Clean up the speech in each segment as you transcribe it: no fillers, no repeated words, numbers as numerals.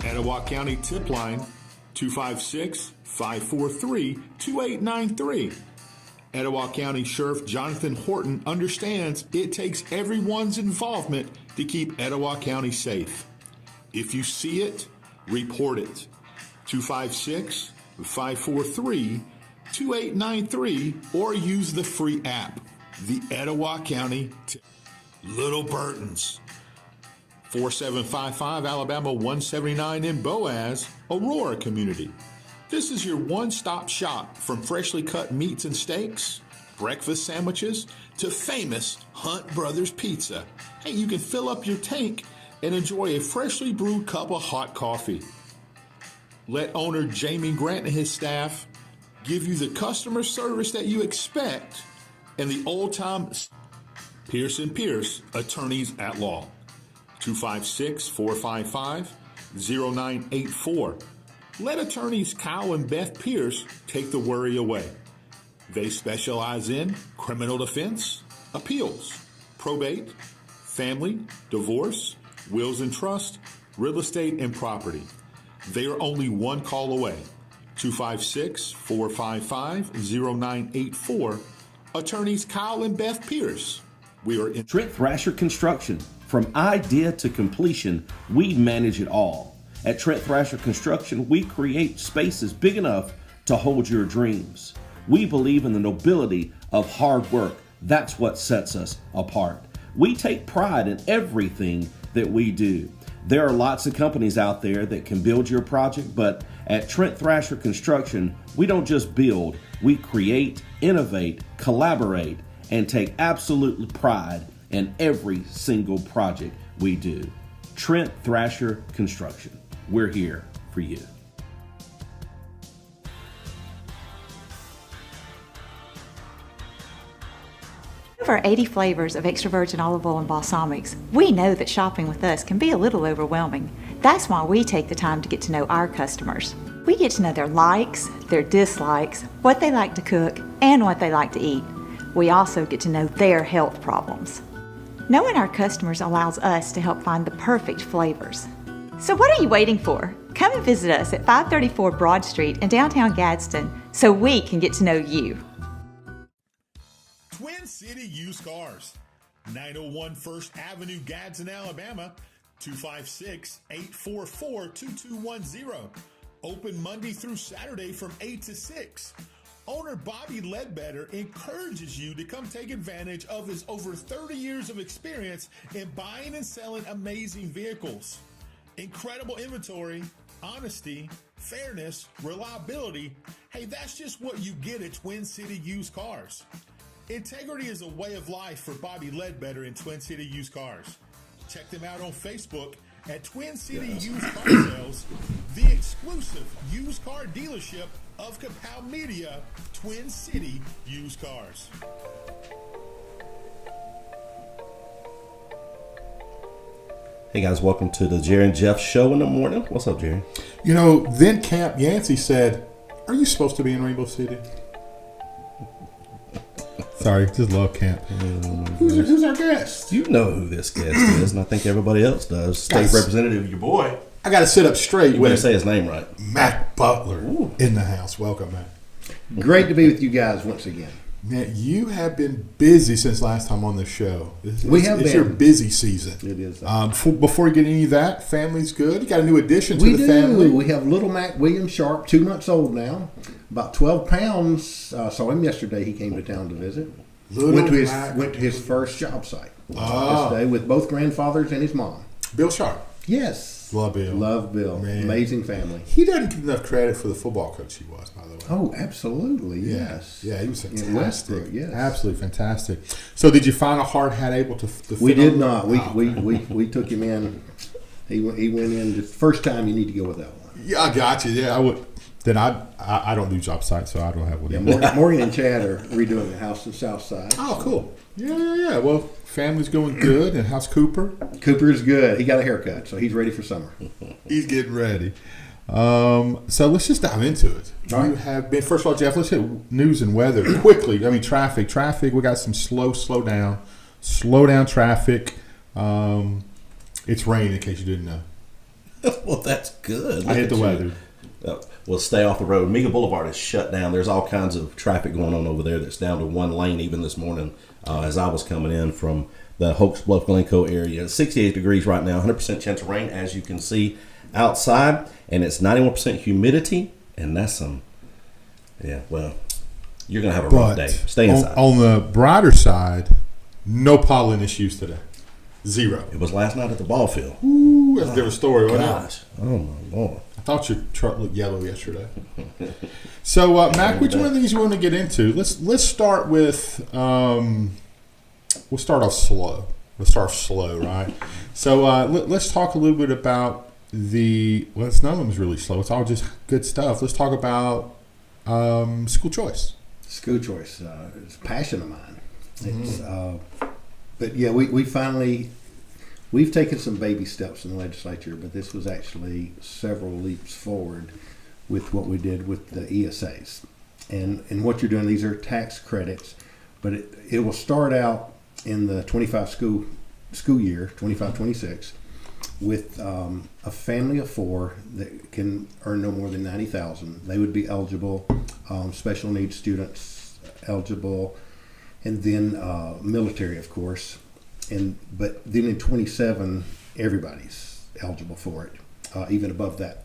Etowah County tip line 256-543-2893. Etowah County Sheriff Jonathan Horton understands it takes everyone's involvement to keep Etowah County safe. If you see it, report it. 256-543-2893 or use the free app. The Etowah County Little Burtons. 4755 Alabama 179 in Boaz, Aurora Community. This is your one-stop shop from freshly cut meats and steaks, breakfast sandwiches, to famous Hunt Brothers Pizza. Hey, you can fill up your tank and enjoy a freshly brewed cup of hot coffee. Let owner Jamie Grant and his staff give you the customer service that you expect and the old-time Pierce & Pierce attorneys at law. 256-455-0984. Let attorneys Kyle and Beth Pierce take the worry away. They specialize in criminal defense, appeals, probate, family, divorce, wills and trust, real estate, and property. They are only one call away. 256-455-0984. Attorneys Kyle and Beth Pierce. We are in Trent Thrasher Construction. From idea to completion, we manage it all. At Trent Thrasher Construction, we create spaces big enough to hold your dreams. We believe in the nobility of hard work. That's what sets us apart. We take pride in everything that we do. There are lots of companies out there that can build your project, but at Trent Thrasher Construction, we don't just build, we create, innovate, collaborate, and take absolute pride in every single project we do. Trent Thrasher Construction. We're here for you. Over 80 flavors of extra virgin olive oil and balsamics. We know that shopping with us can be a little overwhelming. That's why we take the time to get to know our customers. We get to know their likes, their dislikes, what they like to cook, and what they like to eat. We also get to know their health problems. Knowing our customers allows us to help find the perfect flavors. So what are you waiting for? Come and visit us at 534 Broad Street in downtown Gadsden so we can get to know you. Twin City Used Cars. 901 First Avenue, Gadsden, Alabama. 256-844-2210. Open Monday through Saturday from 8 to 6. Owner Bobby Ledbetter encourages you to come take advantage of his over 30 years of experience in buying and selling amazing vehicles. Incredible inventory, honesty, fairness, reliability. Hey, that's just what you get at Twin City Used Cars. Integrity is a way of life for Bobby Ledbetter in Twin City Used Cars. Check them out on Facebook at Twin City Used Car Sales, the exclusive used car dealership of Kapow Media, Twin City Used Cars. Hey guys, welcome to the Jerry and Jeff show in the morning. What's up, Jerry? You know, then Camp Yancey said, "Are you supposed to be in Rainbow City?" Sorry, just love Camp. Who's our guest? You know who this guest is, and I think everybody else does. State Representative, your boy. I got to sit up straight. You better say his name right. Mack Butler in the house. Welcome, Mack. Great to be with you guys once again. Man, you have been busy since last time on the show. It's your busy season. It is. Before we get any of that, family's good. You got a new addition to the family. We have little Mac William Sharp, 2 months old now, about 12 pounds. Saw him yesterday. He came to town to visit. Went to his first job site yesterday with both grandfathers and his mom. Bill Sharp. Yes. Love Bill. Love Bill. Man. Amazing family. He doesn't get enough credit for the football coach he was, by the way. Oh, absolutely. Yes. Yeah, he was fantastic. Yes. Absolutely fantastic. So did you find a hard hat able to fit We did on? not. We took him in. He went in the first time. You need to go with that one. Yeah, I got you. Yeah, I would. Then I don't do job sites, so I don't have one. Yeah, Morgan and Chad are redoing the house in South Side. Oh, cool. Yeah. Well, family's going good. And how's Cooper? Cooper's good. He got a haircut, so he's ready for summer. He's getting ready. So let's just dive into it. All right. You have been, first of all, Jeff, let's hit news and weather quickly. I mean, traffic. We got some slow down traffic. It's raining, in case you didn't know. Well, that's good. I hate the weather. Well, stay off the road. Mega Boulevard is shut down. There's all kinds of traffic going on over there that's down to one lane even this morning as I was coming in from the Hokes Bluff Glencoe area. It's 68 degrees right now, 100% chance of rain, as you can see outside, and it's 91% humidity, and that's well, you're going to have a rough day. Stay inside. On the brighter side, no pollen issues today. 0. It was last night at the ball field. Ooh, that's a different story, wasn't it? Gosh. Oh, my Lord. I thought your truck looked yellow yesterday. So, Mac, which one of these you want to get into? Let's start with. We'll start off slow. Right? So let's talk a little bit about none of them is really slow. It's all just good stuff. Let's talk about school choice. School choice is a passion of mine. It's, but yeah, we've taken some baby steps in the legislature, but this was actually several leaps forward with what we did with the ESAs. And what you're doing, these are tax credits, but it will start out in the 25 school year, 25-26, with a family of 4 that can earn no more than $90,000. They would be eligible. Special needs students eligible, and then military, of course. But then in 27, everybody's eligible for it, even above that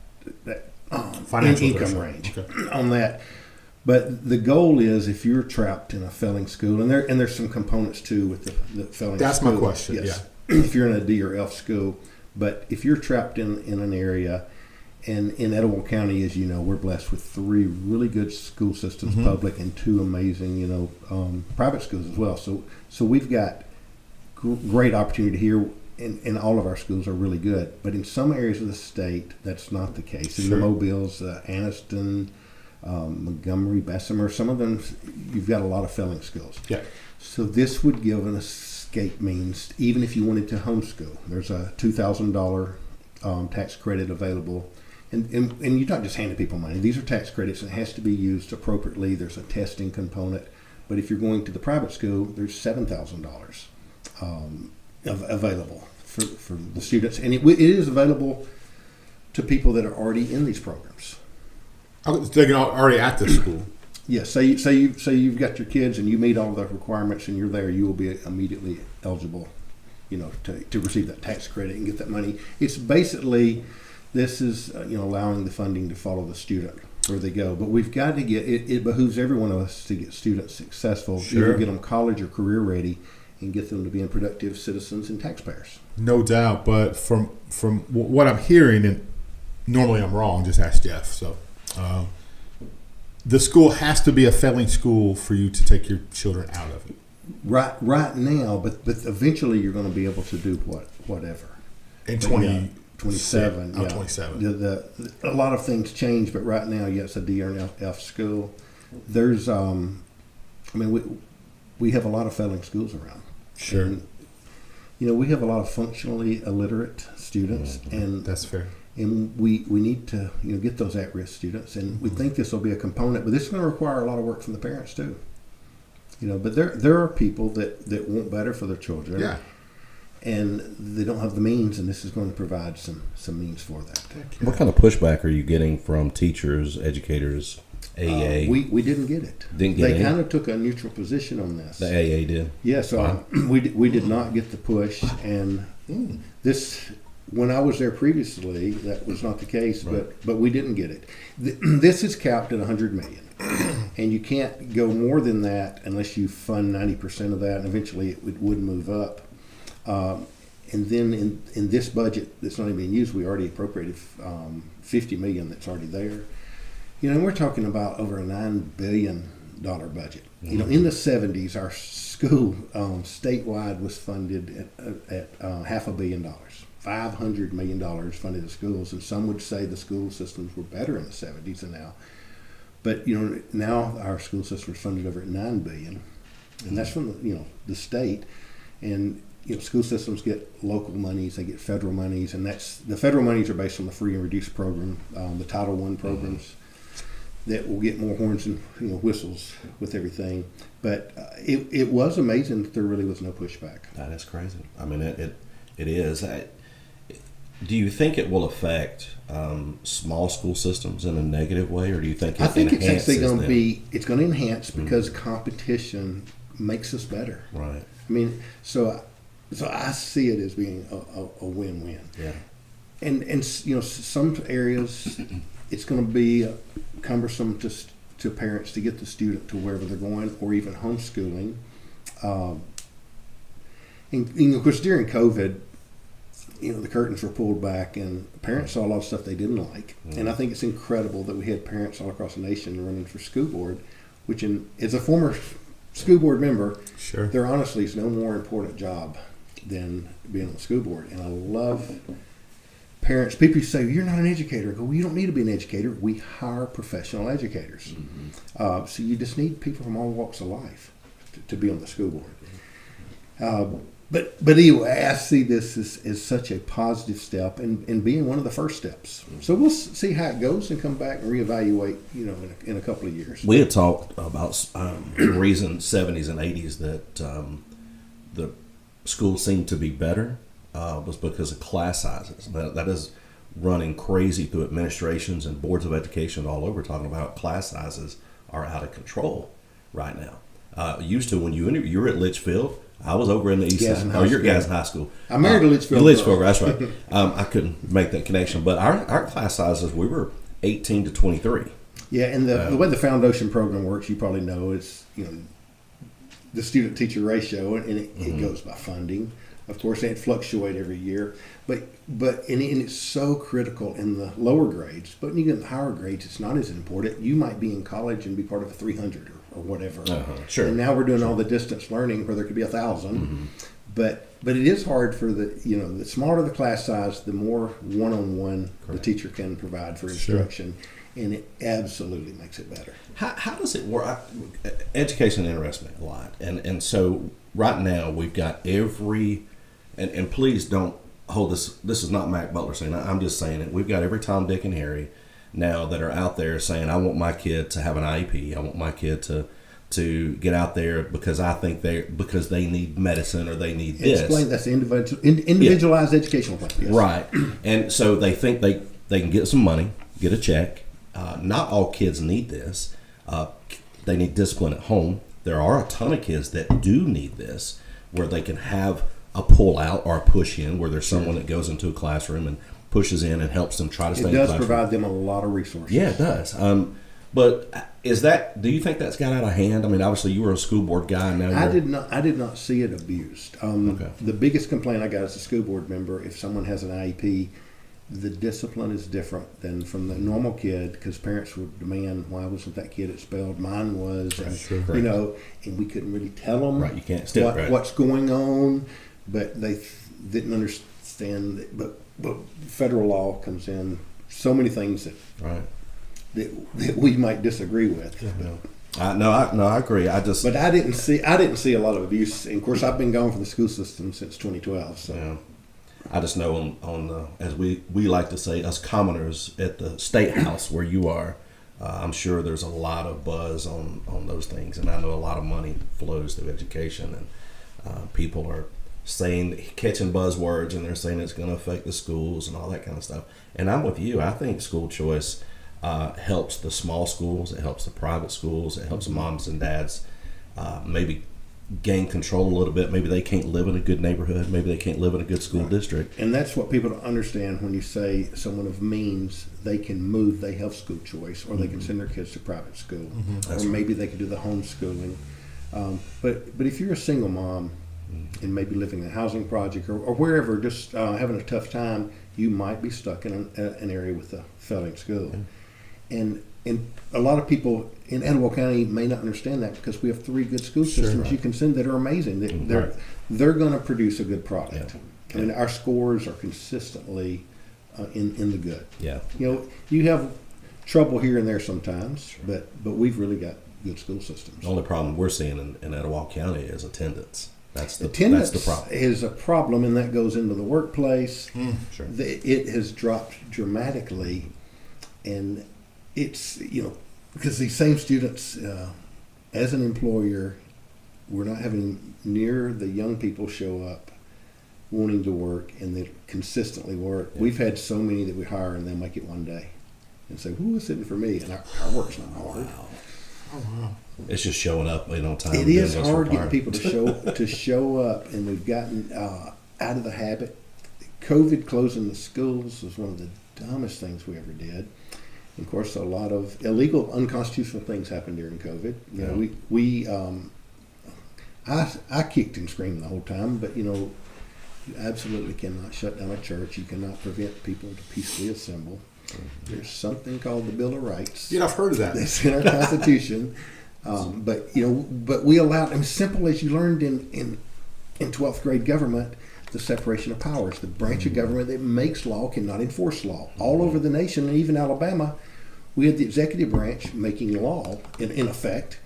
financial income range on that. But the goal is, if you're trapped in a failing school, and there's some components too with the failing That's school. my question. Yes. Yeah. If you're in a D or F school, but if you're trapped in an area, and in Etowah County, as you know, we're blessed with 3 really good school systems, public, and 2 amazing, private schools as well. So we've got great opportunity here, and all of our schools are really good. But in some areas of the state, that's not the case. In the Mobiles, Anniston, Montgomery, Bessemer, some of them, you've got a lot of failing schools. Yeah. So this would give an escape means, even if you wanted to homeschool. There's a $2,000 tax credit available. And you're not just handing people money. These are tax credits, and it has to be used appropriately. There's a testing component. But if you're going to the private school, there's $7,000 available for the students. And it is available to people that are already in these programs. They're already at the school. Yes. Say you've got your kids and you meet all the requirements and you're there, you will be immediately eligible, to receive that tax credit and get that money. It's basically, this is allowing the funding to follow the student where they go. But we've got to get it behooves every one of us to get students successful, either get them college or career ready, and get them to being productive citizens and taxpayers. No doubt. But from what I'm hearing, and normally I'm wrong, just ask Jeff. So. The school has to be a failing school for you to take your children out of it. Right now, but eventually you're going to be able to do whatever. In 27. Yeah. 27. A lot of things change, but right now, yes, a D or an F school. There's, we have a lot of failing schools around. Sure. And, we have a lot of functionally illiterate students, and that's fair. And we need to get those at-risk students, and we think this will be a component, but this is going to require a lot of work from the parents too. But there are people that want better for their children, and they don't have the means, and this is going to provide some means for that. What kind of pushback are you getting from teachers, educators, AEA? We didn't get it. They kind of took a neutral position on this. The AEA did? Yeah, so we did not get the push, and this. When I was there previously, that was not the case, but we didn't get it. This is capped at $100 million, and you can't go more than that unless you fund 90% of that, and eventually it would move up. And then in this budget that's not even being used, we already appropriated $50 million that's already there. And we're talking about over a $9 billion budget. In the 70s, our school statewide was funded at $500 million. $500 million funded the schools, and some would say the school systems were better in the 70s than now. But now our school system is funded over at $9 billion, and that's from the state. And school systems get local monies, they get federal monies, and the federal monies are based on the free and reduced program, the Title I programs that will get more horns and whistles with everything. But it was amazing that there really was no pushback. That is crazy. I mean, it is. Do you think it will affect small school systems in a negative way, or do you think I think it's actually going to them? be, it's going to enhance because competition makes us better. Right. I mean, so I see it as being a win-win. Yeah. And you know, some areas it's going to be cumbersome to parents to get the student to wherever they're going, or even homeschooling. And of course, during COVID, you know, the curtains were pulled back, and parents saw a lot of stuff they didn't like. And I think it's incredible that we had parents all across the nation running for school board, which, as a former school board member, Sure. there honestly is no more important job than being on the school board. And I love parents. People say, "You're not an educator." I go, "Well, you don't need to be an educator. We hire professional educators." So you just need people from all walks of life to be on the school board. But anyway, I see this as such a positive step and being one of the first steps. So we'll see how it goes and come back and reevaluate, you know, in a couple of years. We had talked about the reason 70s and 80s that the schools seemed to be better was because of class sizes. That is running crazy through administrations and boards of education all over, talking about class sizes are out of control right now. Used to, when you were at Litchfield, I was over in the east side. Oh, your guys in high school. I married a Litchfield. Litchfield, that's right. I couldn't make that connection, but our class sizes, we were 18 to 23. Yeah, and the way the foundation program works, you probably know, is, you know, the student teacher ratio, and it goes by funding. Of course, it fluctuates every year, but it's so critical in the lower grades. But when you get in the higher grades, it's not as important. You might be in college and be part of a 300 or whatever. Sure. And now we're doing all the distance learning where there could be 1,000. But it is hard for the smaller the class size, the more one-on-one the teacher can provide for instruction, and it absolutely makes it better. How does it work? Education interests me a lot, and so right now we've got and please don't hold this. This is not Mack Butler saying. I'm just saying it. We've got every Tom, Dick, and Harry now that are out there saying, I want my kid to have an IEP. I want my kid to get out there because I think because they need medicine or they need this. Explain that's the individualized educational plan. Yes. Right. And so they think they can get some money, get a check. Not all kids need this. They need discipline at home. There are a ton of kids that do need this, where they can have a pull out or a push in, where there's someone that goes into a classroom and pushes in and helps them try to stay in the classroom. It does provide them a lot of resources. Yeah, it does. But do you think that's got out of hand? I mean, obviously you were a school board guy. Now I did not see it abused. Okay. The biggest complaint I got as a school board member, if someone has an IEP, the discipline is different than from the normal kid, because parents would demand, why wasn't that kid expelled? Mine was, and, you know, and we couldn't really tell them right. You can't what's going on, but they didn't understand. But federal law comes in, so many things that we might disagree with. Yeah. No, I agree. But I didn't see a lot of abuse. And of course, I've been gone from the school system since 2012. So. Yeah. I just know on as we like to say, us commoners at the State House where you are, I'm sure there's a lot of buzz on those things, and I know a lot of money flows through education, and people are catching buzzwords, and they're saying it's going to affect the schools and all that kind of stuff. And I'm with you. I think school choice helps the small schools, it helps the private schools, it helps moms and dads maybe gain control a little bit. Maybe they can't live in a good neighborhood. Maybe they can't live in a good school district. And that's what people don't understand when you say someone of means, they can move, they have school choice, or they can send their kids to private school, or maybe they can do the homeschooling. But if you're a single mom and maybe living in a housing project or wherever, just having a tough time, you might be stuck in an area with a failing school. And a lot of people in Etowah County may not understand that, because we have 3 good school systems you can send that are amazing. They're going to produce a good product. I mean, our scores are consistently in the good. Yeah. You know, you have trouble here and there sometimes, but we've really got good school systems. The only problem we're seeing in Etowah County is attendance. Attendance that's the problem. Is a problem, and that goes into the workplace. Sure. It has dropped dramatically, and it's, you know, because these same students, as an employer, we're not having near the young people show up wanting to work and that consistently work. Yeah. We've had so many that we hire and they'll make it one day and say, "Who is it for me?" And our work's not hard. Oh wow! It's just showing up on time. It is hard getting people to show up, and we've gotten out of the habit. COVID closing the schools was one of the dumbest things we ever did. And of course, a lot of illegal, unconstitutional things happened during COVID. You know, I kicked and screamed the whole time, but you absolutely cannot shut down a church. You cannot prevent people to peacefully assemble. There's something called the Bill of Rights. Yeah, I've heard of that. That's in our Constitution. But we allowed, as simple as you learned in 12th grade government, the separation of powers. The branch of government that makes law cannot enforce law. All over the nation, and even Alabama, we had the executive branch making law in effect.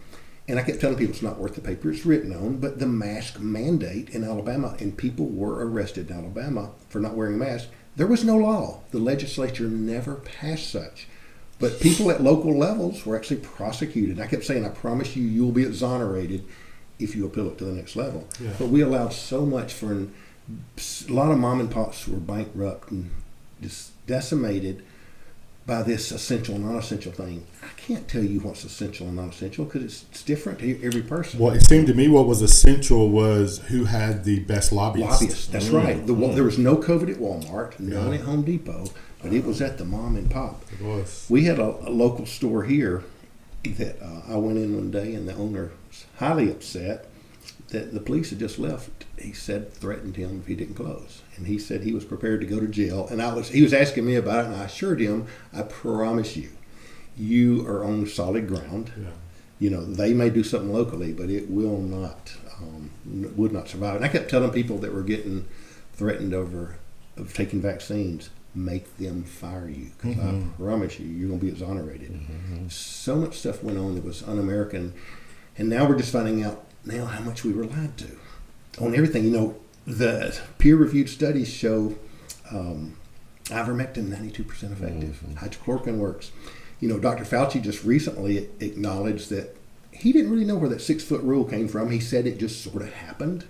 And I kept telling people it's not worth the paper it's written on, but the mask mandate in Alabama, and people were arrested in Alabama for not wearing a mask. There was no law. The legislature never passed such. But people at local levels were actually prosecuted. I kept saying, I promise you, you'll be exonerated if you appeal it to the next level. Yeah. But we allowed so much for a lot of mom and pops were bankrupt and just decimated by this essential and non-essential thing. I can't tell you what's essential and non-essential because it's different to every person. Well, it seemed to me what was essential was who had the best lobbyists. That's right. There was no COVID at Walmart, none at Home Depot, but it was at the mom and pop. It was. We had a local store here that I went in one day, and the owner was highly upset that the police had just left. He said, threatened him if he didn't close. And he said he was prepared to go to jail. And he was asking me about it, and I assured him, I promise you, you are on solid ground. Yeah. They may do something locally, but it will not, would not survive. And I kept telling people that were getting threatened of taking vaccines, make them fire you, because I promise you, you're going to be exonerated. Mm-hmm. So much stuff went on that was un-American, and now we're just finding out now how much we were lied to on everything. The peer-reviewed studies show ivermectin 92% effective. Mm-hmm. Hydrochloroquine works. Dr. Fauci just recently acknowledged that he didn't really know where that 6-foot rule came from. He said it just sort of happened.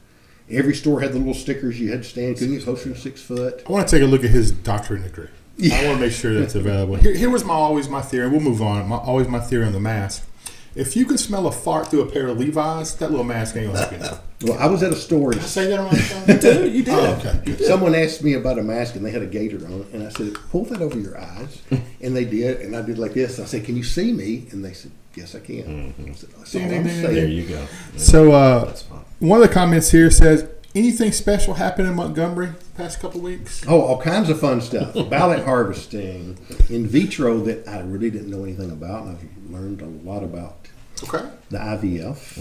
Every store had the little stickers you had to stand, couldn't get closer than 6 foot. I want to take a look at his doctorate degree. Yeah. I want to make sure that's available. Here was always my theory. We'll move on. Always my theory on the mask. If you can smell a fart through a pair of Levi's, that little mask ain't gonna help you. Well, I was at a store. Did I say that on my show? You did. Oh, okay. Someone asked me about a mask, and they had a gator on it, and I said, "Pull that over your eyes," and they did, and I did like this. I said, "Can you see me?" And they said, "Yes, I can." Mm-hmm. I said, there you go. Yeah. So, one of the comments here says, anything special happened in Montgomery the past couple of weeks? Oh, all kinds of fun stuff. Ballot harvesting, in vitro that I really didn't know anything about, and I've learned a lot about. Okay. The IVF.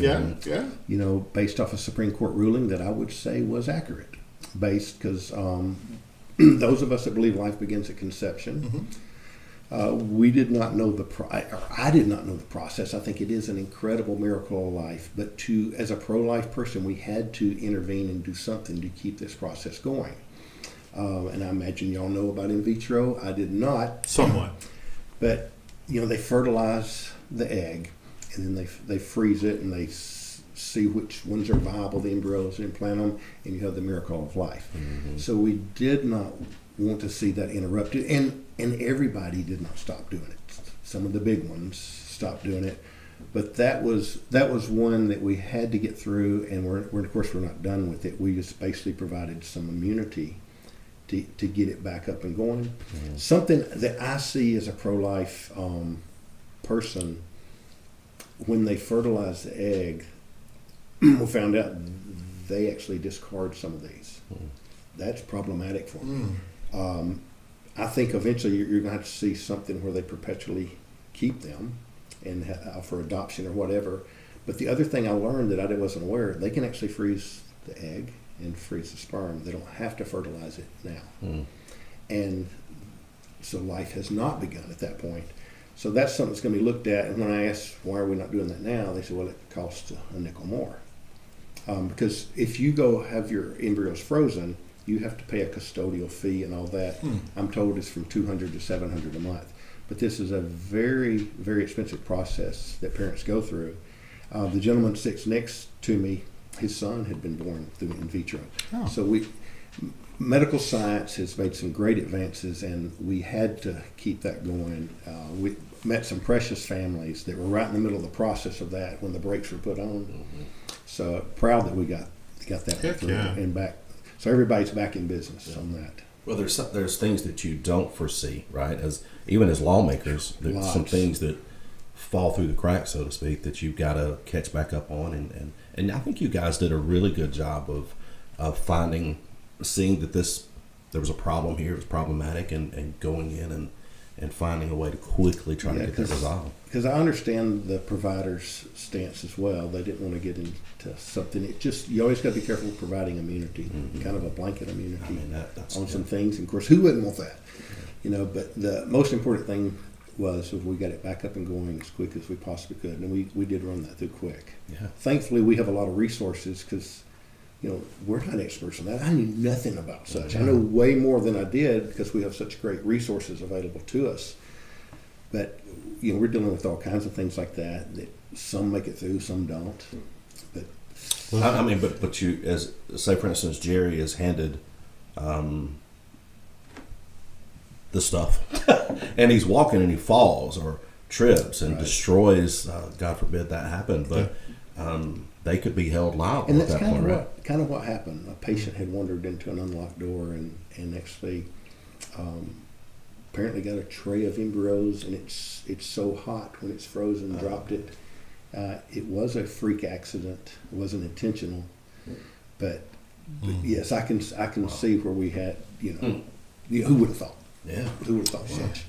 Yeah. Based off a Supreme Court ruling that I would say was accurate. Because those of us that believe life begins at conception, we did not know I did not know the process. I think it is an incredible miracle of life. But as a pro-life person, we had to intervene and do something to keep this process going. And I imagine y'all know about in vitro. I did not. Somewhat. But, they fertilize the egg. And then they freeze it, and they see which ones are viable, the embryos, and implant them, and you have the miracle of life. Mm-hmm. So we did not want to see that interrupted, and everybody did not stop doing it. Some of the big ones stopped doing it, but that was one that we had to get through, and we're of course we're not done with it. We just basically provided some immunity to get it back up and going. Mm-hmm. Something that I see as a pro-life person. When they fertilize the egg, we found out they actually discard some of these. That's problematic for them. I think eventually you're going to have to see something where they perpetually keep them and for adoption or whatever. But the other thing I learned that I wasn't aware, they can actually freeze the egg and freeze the sperm. They don't have to fertilize it now. And so life has not begun at that point. So that's something that's going to be looked at. And when I asked, why are we not doing that now? They said, well, it costs a nickel more. Because if you go have your embryos frozen, you have to pay a custodial fee and all that. I'm told it's from $200 to $700 a month. But this is a very, very expensive process that parents go through. The gentleman sits next to me, his son had been born through in vitro. Oh. So medical science has made some great advances, and we had to keep that going. We met some precious families that were right in the middle of the process of that when the brakes were put on. Mm-hmm. So proud that we got that through and back. So everybody's back in business on that. Well, there's things that you don't foresee, right? Even as lawmakers, there's some things that fall through the cracks, so to speak, that you've got to catch back up on. And I think you guys did a really good job of seeing that there was a problem here, it was problematic, and going in and finding a way to quickly try to get that resolved. Because I understand the provider's stance as well. They didn't want to get into something. It just, you always got to be careful with providing immunity, kind of a blanket immunity on some things. And of course, who wouldn't want that? But the most important thing was we got it back up and going as quick as we possibly could. And we did run that through quick. Yeah. Thankfully, we have a lot of resources because, we're not experts in that. I knew nothing about such. I know way more than I did because we have such great resources available to us. But, we're dealing with all kinds of things like that some make it through, some don't. But but you, as say for instance, Jerry is handed the stuff, and he's walking and he falls or trips and destroys. God forbid that happen, but they could be held liable. And that's at that point, right? kind of what happened. A patient had wandered into an unlocked door and actually apparently got a tray of embryos, and it's so hot when it's frozen, dropped it. It was a freak accident. It wasn't intentional, but yes, I can see where we had who would have thought? Yeah, who would have thought such?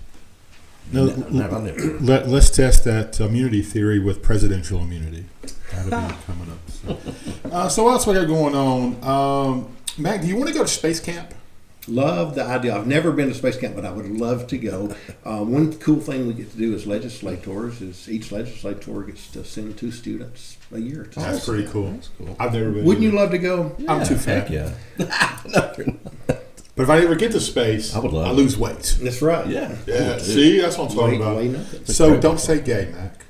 No, let's test that immunity theory with presidential immunity. That'll be coming up. So what else we got going on? Mac, do you want to go to space camp? Love the idea. I've never been to space camp, but I would love to go. One cool thing we get to do as legislators is each legislator gets to send 2 students a year. That's pretty cool. That's cool. I've never been. Wouldn't you love to go? Yeah, I'm too fat. Yeah. But if I ever get to space, I lose weight. That's right. Yeah. See, that's what I'm talking about. So don't say gay, Mac.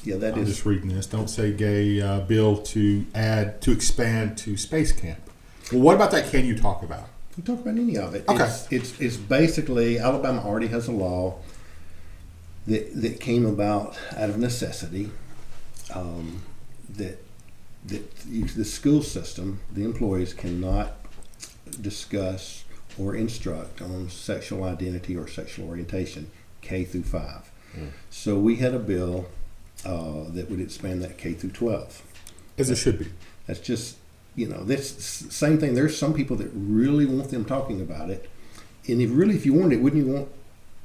Yeah, I'm just reading this. Don't say gay bill to expand to space camp. Well, what about that can you talk about? We talk about any of it. Okay. It's basically, Alabama already has a law that came about out of necessity, that the school system, the employees cannot discuss or instruct on sexual identity or sexual orientation K through 5. So we had a bill that would expand that K through 12. As it should be. That's just, that's the same thing. There's some people that really want them talking about it. And if you wanted it, wouldn't you want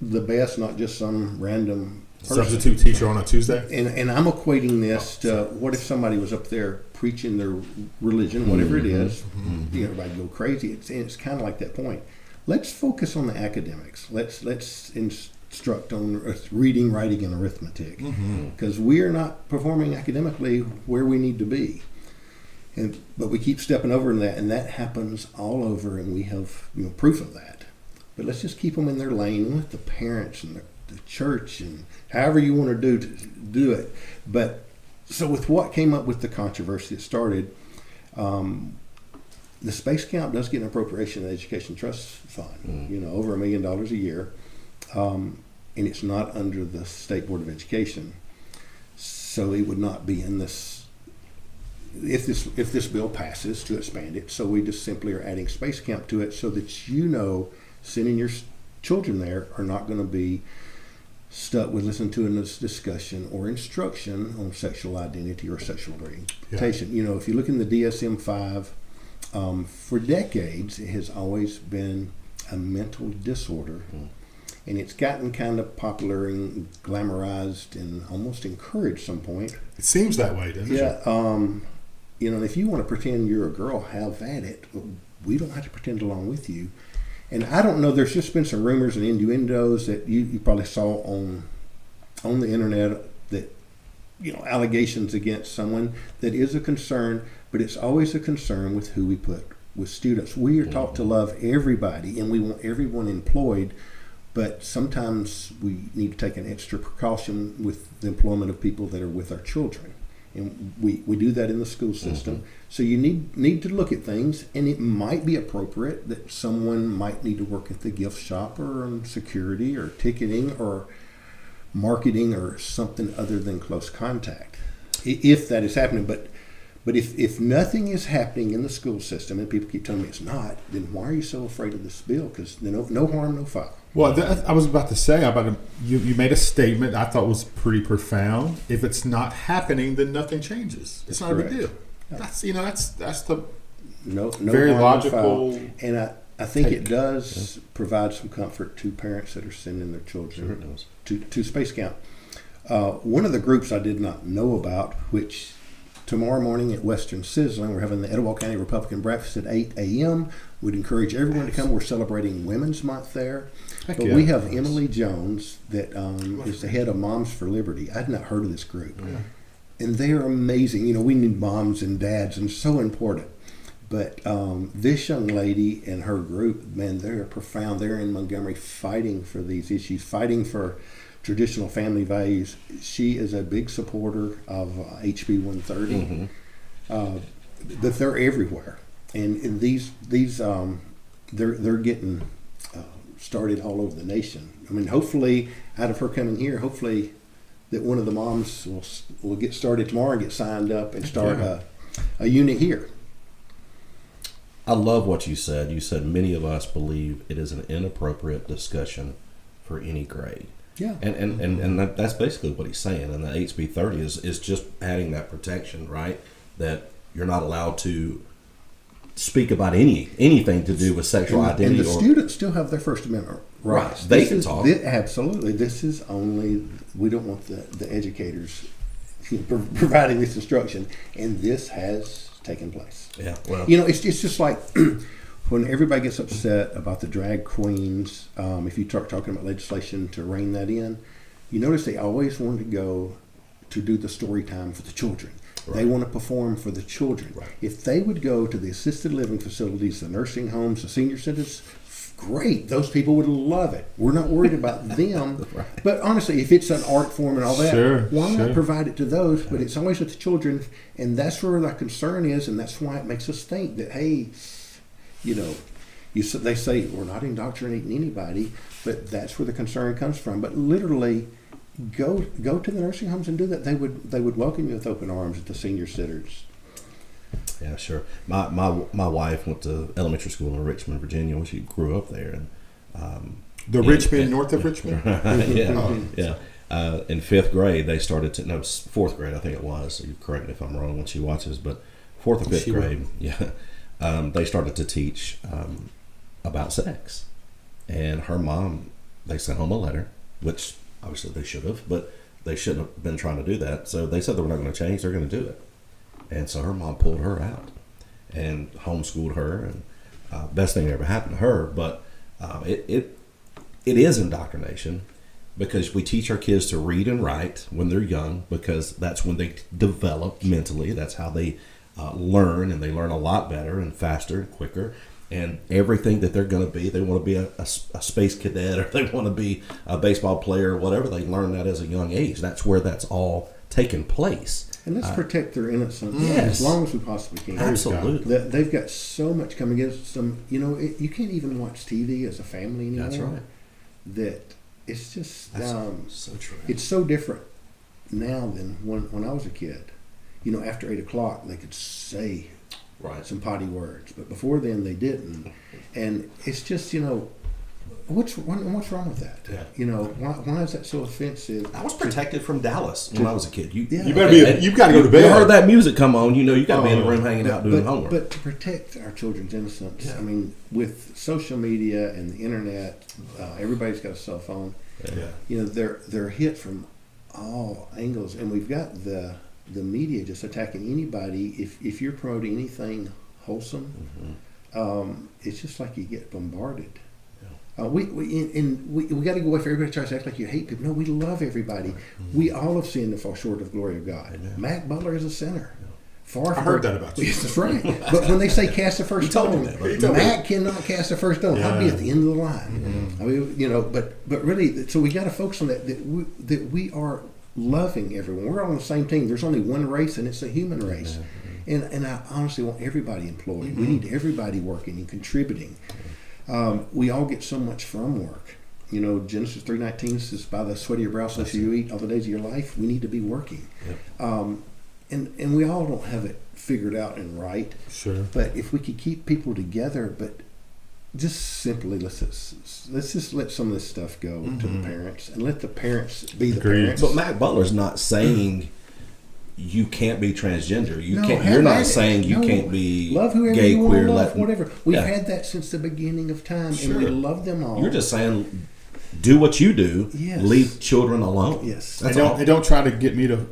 the best, not just some random person? Substitute teacher on a Tuesday? And I'm equating this to what if somebody was up there preaching their religion, whatever it is, everybody go crazy. It's kind of like that point. Let's focus on the academics. Let's instruct on reading, writing, and arithmetic, because we are not performing academically where we need to be. But we keep stepping over in that, and that happens all over, and we have proof of that. But let's just keep them in their lane with the parents and the church and however you want to do it. But so with what came up with the controversy that started, the space camp does get an appropriation in the Education Trust Fund, over $1 million a year, and it's not under the State Board of Education, so it would not be in this. If this bill passes to expand it, so we just simply are adding space camp to it, so that sending your children there are not going to be stuck with listening to a discussion or instruction on sexual identity or sexual orientation. Yeah. If you look in the DSM-5, for decades it has always been a mental disorder, and it's gotten kind of popular and glamorized and almost encouraged some point. It seems that way, doesn't it? Yeah. If you want to pretend you're a girl, have at it. We don't have to pretend along with you. And I don't know, there's just been some rumors and innuendos that you probably saw on the internet that, allegations against someone. That is a concern, but it's always a concern with who we put with students. We are taught to love everybody, and we want everyone employed, but sometimes we need to take an extra precaution with the employment of people that are with our children. and we do that in the school system. So you need to look at things, and it might be appropriate that someone might need to work at the gift shop or on security or ticketing or marketing or something other than close contact, if that is happening. But if nothing is happening in the school system, and people keep telling me it's not, then why are you so afraid of this bill? Because no harm, no foul. Well, I was about to say you made a statement I thought was pretty profound. If it's not happening, then nothing changes. It's not correct. a big deal. Yeah. That's the No very harm, logical. no foul. And I think it does provide some comfort to parents that are sending their children to Space Camp. One of the groups I did not know about, which tomorrow morning at Western Sizzling, we're having the Etowah County Republican Breakfast at 8 a.m. We'd encourage everyone to come. We're celebrating Women's Month there. But we have Emily Jones that is the head of Moms for Liberty. I'd not heard of this group. Yeah. And they are amazing. You know, we need moms and dads, and so important. But this young lady and her group, man, they're profound. They're in Montgomery fighting for these issues, fighting for traditional family values. She is a big supporter of HB 130. But they're everywhere, and these they're getting started all over the nation. I mean, hopefully, out of her coming here, hopefully that one of the moms will get started tomorrow and get signed up and start a unit here. I love what you said. You said many of us believe it is an inappropriate discussion for any grade. Yeah. And that's basically what he's saying. And the HB 30 is just adding that protection, right? That you're not allowed to speak about anything to do with sexual identity. And the students still have their First Amendment rights. They can talk. Absolutely. This is only, we don't want the educators providing this instruction. And this has taken place. Yeah. Well, you know, it's just like when everybody gets upset about the drag queens, if you start talking about legislation to rein that in, you notice they always want to go to do the story time for the children. Right. They want to perform for the children. Right. If they would go to the assisted living facilities, the nursing homes, the senior centers, great. Those people would love it. We're not worried about them. Right. But honestly, if it's an art form and all that, why not provide it to those? But it's always with the children, and that's where the concern is, and that's why it makes us think that, hey, you know, they say we're not indoctrinating anybody, but that's where the concern comes from. But literally, go to the nursing homes and do that. They would welcome you with open arms at the senior centers. Yeah, sure. My wife went to elementary school in Richmond, Virginia, when she grew up there, and Richmond, north of Richmond. In fifth grade, they started to fourth grade, I think it was. So you correct me if I'm wrong when she watches, but fourth or fifth grade, they started to teach about sex, and her mom, they sent home a letter, which obviously they should have, but they shouldn't have been trying to do that. So they said they were not going to change; they're going to do it. And so her mom pulled her out and homeschooled her, and best thing that ever happened to her. But it is indoctrination, because we teach our kids to read and write when they're young, because that's when they develop mentally. That's how they learn, and they learn a lot better and faster and quicker. And everything that they're going to be, they want to be a space cadet, or they want to be a baseball player, or whatever. They learn that as a young age. That's where that's all taken place. And let's protect their innocence as long as we possibly can. Absolutely. They've got so much coming against them. You know, you can't even watch TV as a family anymore. That's right. That it's just so true. It's so different now than when I was a kid. You know, after 8 o'clock, they could say some potty words, but before then they didn't. And it's just, you know, what's wrong with that? Yeah. You know, why is that so offensive? I was protected from Dallas when I was a kid. You better you've got to go to bed. You heard that music come on, you know you got to be in the room hanging out doing homework. But to protect our children's innocence, I mean, with social media and the internet, everybody's got a cell phone. Yeah. You know, they're hit from all angles, and we've got the media just attacking anybody. If you're promoting anything wholesome, it's just like you get bombarded. We got to go away from everybody tries to act like you hate people. No, we love everybody. We all have sinned and fall short of the glory of God. Amen. Mack Butler is a sinner. I heard that about you. Yes, that's right. But when they say cast the first stone, Mack cannot cast the first stone. I'll be at the end of the line. I mean, you know, but really, so we got to focus on that we are loving everyone. We're all on the same team. There's only one race, and it's a human race. And I honestly want everybody employed. We need everybody working and contributing. We all get so much from work. You know, Genesis 3:19 says, "By the sweat of your brow so shall you eat all the days of your life." We need to be working. And we all don't have it figured out and right. Sure. But if we could keep people together, but just simply let's just let some of this stuff go to the parents and let the parents be the parents. But Mack Butler's not saying you can't be transgender. You No, can't. have You're at not it. saying you No. can't be Love whoever gay, you want queer, to love, Latin, whatever. We've Yeah. had that since the beginning of time, and we love them all. You're just saying, do what you do. Yes. Leave children alone. Yes. That's And all. don't try to get me to,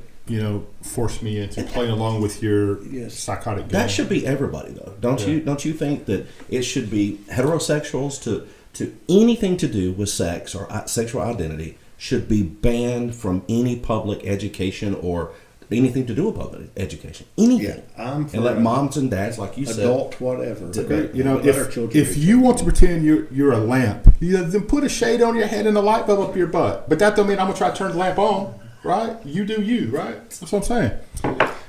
force me into playing along with your psychotic game. That should be everybody, though. Don't you think that it should be heterosexuals to anything to do with sex or sexual identity should be banned from any public education or anything to do with public education? Anything. Yeah, I'm for and let it. moms and dads, like you said, Adult, whatever. Let our children if be you want to children. pretend you're a lamp, then put a shade on your head and a light bulb up your butt. But that don't mean I'm gonna try to turn the lamp on, right? You do you, right? That's what I'm saying.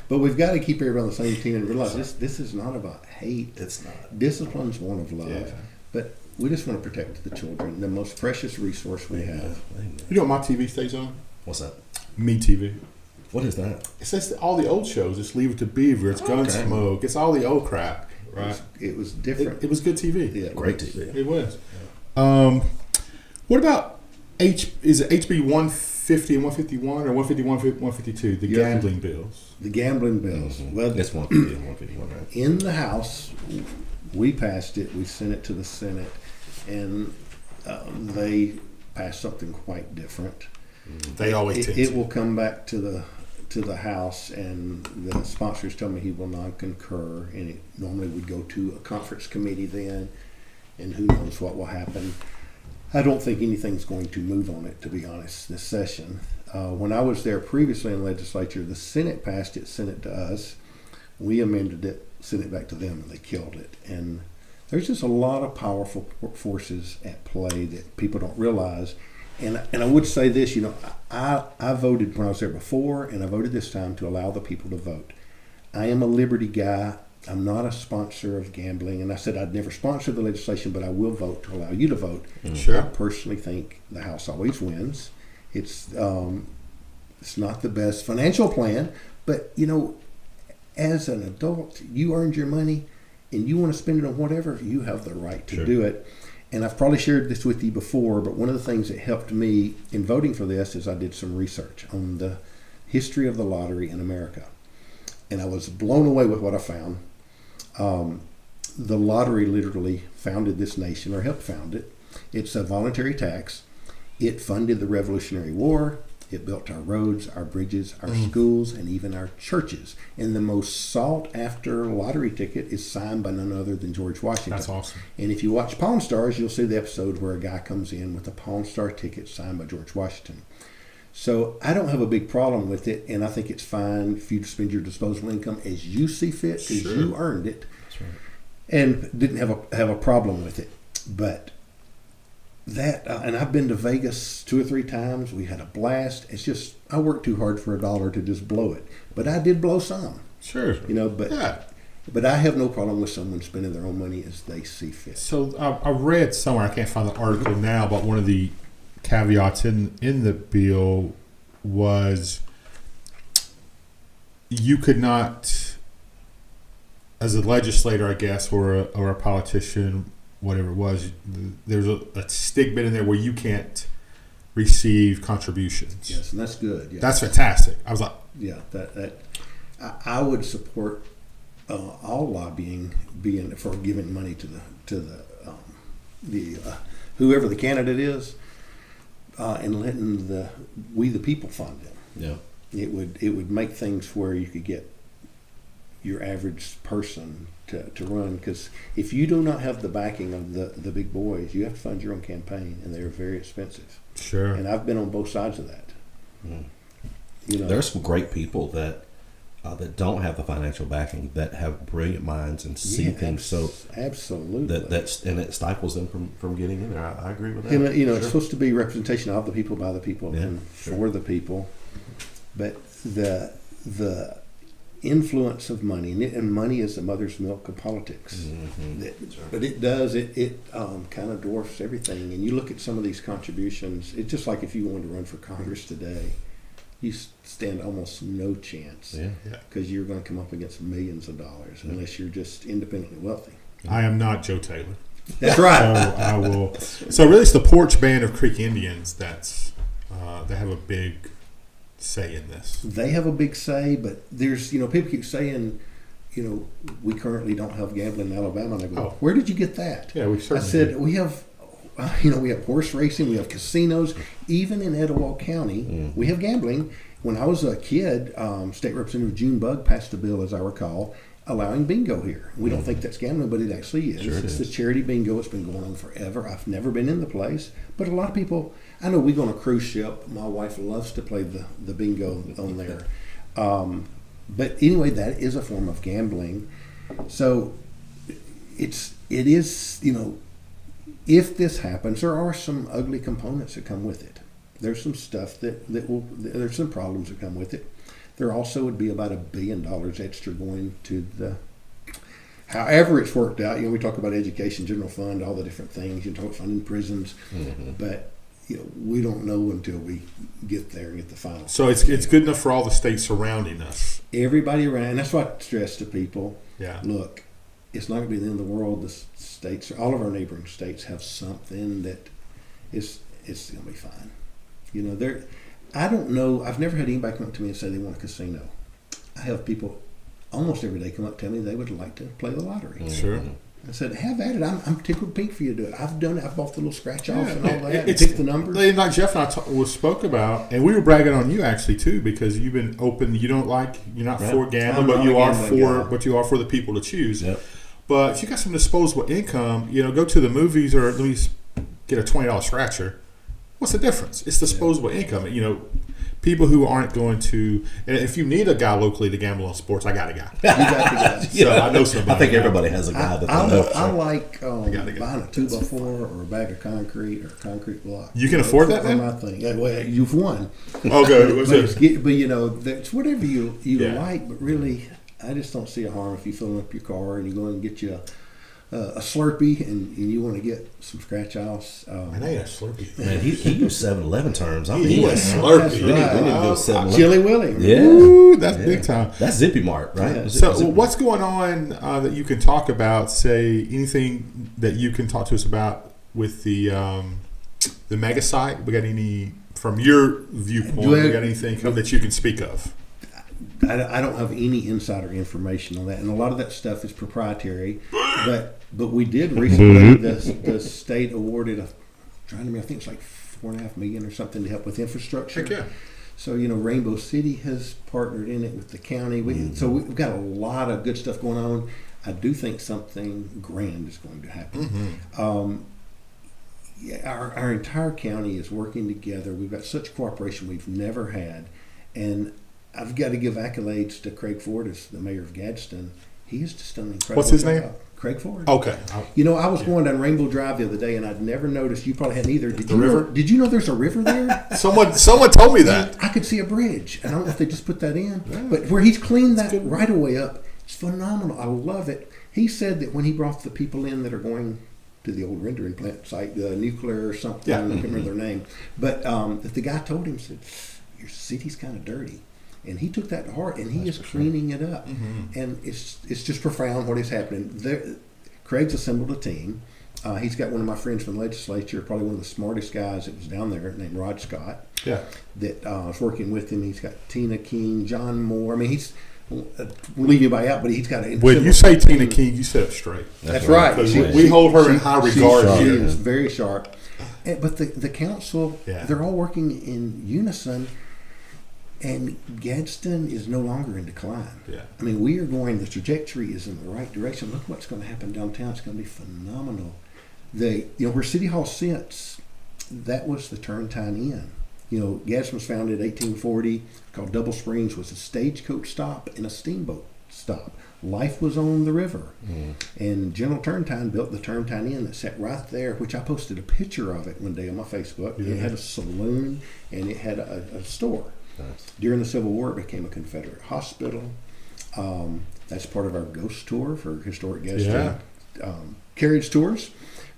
But we've got to keep everybody on the same team and realize this is not about hate. It's not. Discipline's one of love, but we just want to protect the children, the most precious resource we have. You know what my TV stays on? What's that? Me TV. What is that? It says all the old shows. It's Leave It to Beaver. It's Gunsmoke. It's all the old crap, right? It was different. It was good TV. Yeah, Great TV. It was. What about is it HB 150 and 151 or 151 152? The gambling bills. The gambling bills. Well, That's 150 and 151, right? in the House, we passed it. We sent it to the Senate, and they passed something quite different. They always tend It to. will come back to the House, and the sponsors tell me he will not concur, and it normally would go to a conference committee then, and who knows what will happen. I don't think anything's going to move on it, to be honest, this session. When I was there previously in legislature, the Senate passed it, sent it to us. We amended it, sent it back to them, and they killed it. And there's just a lot of powerful forces at play that people don't realize. And I would say this, I voted when I was there before, and I voted this time to allow the people to vote. I am a liberty guy. I'm not a sponsor of gambling, and I said I'd never sponsor the legislation, but I will vote to allow you to vote. Sure. I personally think the House always wins. It's not the best financial plan, but as an adult, you earned your money, and you want to spend it on whatever, you have the right to do it. And I've probably shared this with you before, but one of the things that helped me in voting for this is I did some research on the history of the lottery in America. And I was blown away with what I found. The lottery literally founded this nation, or helped found it. It's a voluntary tax. It funded the Revolutionary War. It built our roads, our bridges, our schools, and even our churches. And the most sought-after lottery ticket is signed by none other than George Washington. That's awesome. And if you watch Pawn Stars, you'll see the episode where a guy comes in with a Pawn Star ticket signed by George Washington. So I don't have a big problem with it, and I think it's fine for you to spend your disposable income as you see fit, because you earned it. That's right. And didn't have a problem with it. But that, and I've been to Vegas 2 or 3 times. We had a blast. It's just, I worked too hard for $1 to just blow it. But I did blow some. Sure. But I have no problem with someone spending their own money as they see fit. So I read somewhere, I can't find the article now, but one of the caveats in the bill was you could not, as a legislator, I guess, or a politician, whatever it was, there's a stigma in there where you can't receive contributions. Yes, and that's good. Yeah. That's fantastic. I was like, Yeah, I would support all lobbying being for giving money to the whoever the candidate is, and letting we the people fund them. Yeah. It would make things where you could get your average person to run, because if you do not have the backing of the big boys, you have to fund your own campaign, and they're very expensive. sure. And I've been on both sides of that. There are some great people that don't have the financial backing, that have brilliant minds and see things so absolutely and it stifles them from getting in there. I agree with that. And, it's supposed to be representation of the people, by the people, Yeah, and for the people. But the influence of money, and money is the mother's milk of politics. But it does, kind of dwarfs everything. And you look at some of these contributions, it's just like if you wanted to run for Congress today, you stand almost no chance because you're going to come up against millions of dollars unless you're just independently wealthy. I am not Joe Taylor. That's right. So I will. So really, it's the Porch Band of Creek Indians that's they have a big say in this. They have a big say, but there's people keep saying, we currently don't have gambling in Alabama, and I go, where did you get that? Yeah, we certainly. I said do. we have. We have horse racing, we have casinos. Even in Etowah County, we have gambling. When I was a kid, State Representative June Bugg passed a bill, as I recall, allowing bingo here. We don't think that's gambling, but it actually is. Sure It's the charity bingo. It's been going on forever. I've never been in the place, but a lot of people. I know we go on a cruise ship. My wife loves to play the bingo on there. But anyway, that is a form of gambling. So it is. If this happens, there are some ugly components that come with it. There's some stuff there's some problems that come with it. There also would be about $1 billion extra going to however it's worked out. We talk about education, general fund, all the different things. You talk about funding prisons, but we don't know until we get there and get the final. So it's good enough for all the states surrounding us. Everybody around, and that's what I stress to people. Yeah. Look, it's not going to be the end of the world. The states, all of our neighboring states, have something that it's going to be fine. I don't know. I've never had anybody come up to me and say they want a casino. I have people almost every day come up to tell me they would like to play the lottery. Sure. I said, have at it. I'm tickled pink for you to do it. I've done it. I've bought the little scratch offs and all that. It's picked the numbers. Like Jeff and I spoke about, and we were bragging on you actually too, because you've been open. You're not for gambling, but you are for the people to choose. Yep. But if you got some disposable income, go to the movies or at least get a $20 scratcher. What's the difference? It's disposable income. People who aren't going to, and if you need a guy locally to gamble on sports, I got a guy. You got the guy. So I know somebody. I think everybody has a guy that they know. I like got a guy. buying a 2x4 or a bag of concrete or a concrete block. You can afford that, man? My thing. Yeah, well, you've won. Okay. But it's whatever you like. But really, I just don't see a harm if you fill up your car and you go and get you a Slurpee and you want to get some scratch offs. Man, I ain't a Slurpee. Man, he used 7-Eleven terms. He was Slurpee. We need to go 7-Eleven. Chili Willy. Yeah. Ooh, that's big time. That's Zippy Mart, right? Yeah. So what's going on that you can talk about? Say anything that you can talk to us about with the mega site. We got any from your viewpoint? We got anything that you can speak of? I don't have any insider information on that, and a lot of that stuff is proprietary. But we did recently. The state awarded I think it's like $4.5 million or something to help with infrastructure. Heck yeah. So Rainbow City has partnered in it with the county. So we've got a lot of good stuff going on. I do think something grand is going to happen. Our entire county is working together. We've got such cooperation we've never had, and I've got to give accolades to Craig Ford as the mayor of Gadsden. He has just done an incredible What's his job. name? Craig Ford. Okay. I was going down Rainbow Drive the other day, and I'd never noticed. You probably hadn't either. Did you know there's a river there? Someone told me that. I could see a bridge, and I don't know if they just put that in, but where he's cleaned that right away up, it's phenomenal. I love it. He said that when he brought the people in that are going to the old rendering plant site, the nuclear or something, I can't remember their name, but that the guy told him, said, your city's kind of dirty. And he took that to heart, and he is cleaning it up. And it's just profound what is happening. Craig's assembled a team. He's got one of my friends from the legislature, probably one of the smartest guys that was down there, named Rod Scott, that was working with him. He's got Tina King, John Moore. I mean, he's we'll leave anybody out, but he's got a. When you say Tina King, you said it straight. That's right. We hold her in high regard She here. is very sharp. But the council, they're all working in unison. And Gadsden is no longer in decline. Yeah. I mean, the trajectory is in the right direction. Look what's going to happen downtown. It's going to be phenomenal. Where City Hall sits, that was the Turntine Inn. Gadsden was founded in 1840, called Double Springs, was a stagecoach stop and a steamboat stop. Life was on the river. And General Turntine built the Turntine Inn that sat right there, which I posted a picture of it one day on my Facebook. It had a saloon and it had a store. Nice. During the Civil War, it became a Confederate hospital. That's part of our ghost tour for historic Gadsden carriage tours.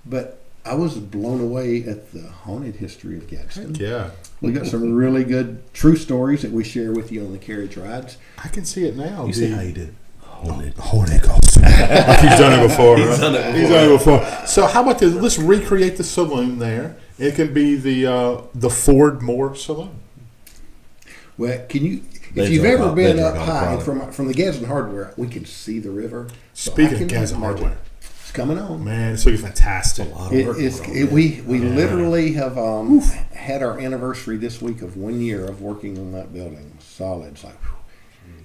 But I was blown away at the haunted history of Gadsden. Yeah. We got some really good true stories that we share with you on the carriage rides. I can see it now. You see how you did? Haunted. Haunted ghost. Like he's done it before. He's right? done it before. He's done it before. So how about this? Let's recreate the saloon there. It can be the Ford Moore Saloon. Well, can you? They If you've drink ever all- been they up drink all high product. from the Gadsden Hardware, we can see the river. So I Speaking can of Gadsden imagine- Hardware, it's coming on. man, it's looking fantastic. A lot of work going on. We literally have had our anniversary this week of 1 year of working on that building. Solid, it's like, whew.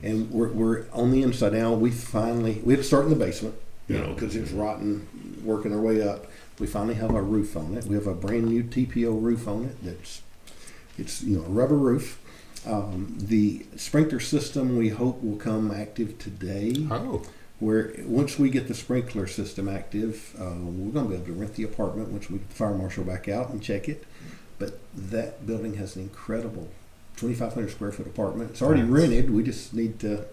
And we're on the inside now. We had to start in the basement, because it was rotten, working our way up. We finally have a roof on it. We have a brand new TPO roof on it. It's a rubber roof. The sprinkler system we hope will come active today. Oh, Where once we get the sprinkler system active, we're going to be able to rent the apartment once we get the fire marshal back out and check it. But that building has an incredible 2,500 square foot apartment. It's already rented. We just need to